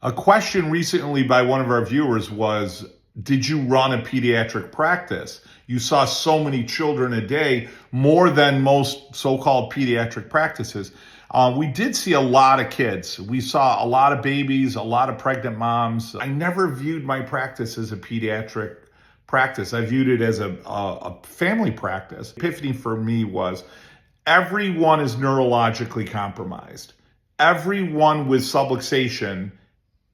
A question recently by one of our viewers was, did you run a pediatric practice? You saw so many children a day, more than most so-called pediatric practices. We did see a lot of kids. We saw a lot of babies, a lot of pregnant moms. I never viewed my practice as a pediatric practice. I viewed it as a family practice. Epiphany for me was everyone is neurologically compromised. Everyone with subluxation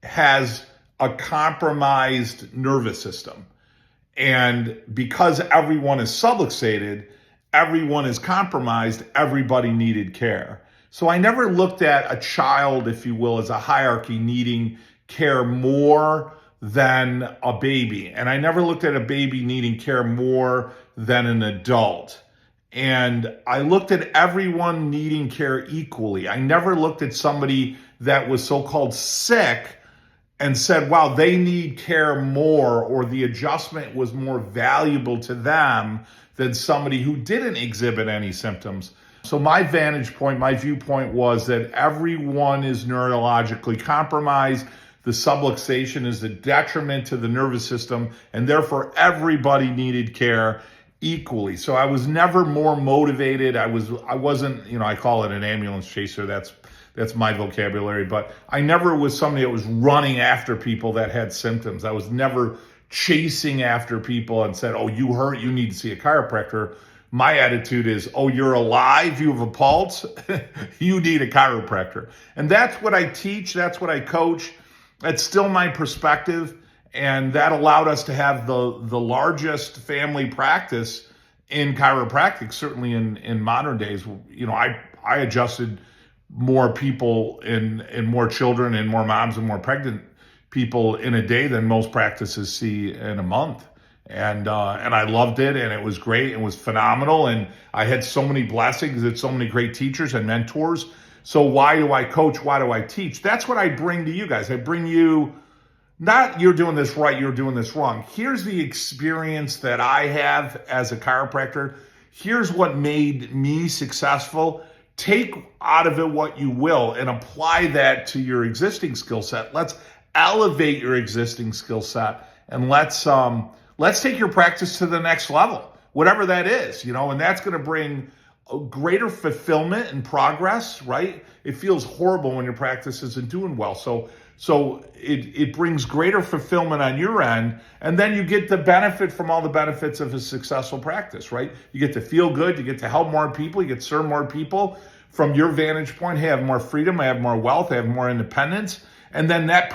has a compromised nervous system. And because everyone is subluxated, everyone is compromised, everybody needed care. So I never looked at a child, if you will, as a hierarchy needing care more than a baby. And I never looked at a baby needing care more than an adult. And I looked at everyone needing care equally. I never looked at somebody that was so-called sick and said, wow, they need care more, or the adjustment was more valuable to them than somebody who didn't exhibit any symptoms. So my vantage point, my viewpoint was that everyone is neurologically compromised. The subluxation is a detriment to the nervous system, and therefore everybody needed care equally. So I was never more motivated. I wasn't, I call it an ambulance chaser. That's my vocabulary, but I never was somebody that was running after people that had symptoms. I was never chasing after people and said, oh, you hurt, you need to see a chiropractor. My attitude is, oh, you're alive, you have a pulse, you need a chiropractor. And that's what I teach, that's what I coach. That's still my perspective. And that allowed us to have the largest family practice in chiropractic, certainly in modern days. I adjusted more people and more children and more moms and more pregnant people in a day than most practices see in a month. And I loved it, and it was great. It was phenomenal. And I had so many blessings and so many great teachers and mentors. So why do I coach? Why do I teach? That's what I bring to you guys. I bring you, not you're doing this right, you're doing this wrong. Here's the experience that I have as a chiropractor. Here's what made me successful. Take out of it what you will and apply that to your existing skill set. Let's elevate your existing skill set, and let's take your practice to the next level, whatever that is, and that's going to bring a greater fulfillment and progress, right? It feels horrible when your practice isn't doing well. So it brings greater fulfillment on your end, and then you get the benefit from all the benefits of a successful practice, right? You get to feel good, you get to help more people, you get to serve more people. From your vantage point, hey, I have more freedom, I have more wealth, I have more independence, and then that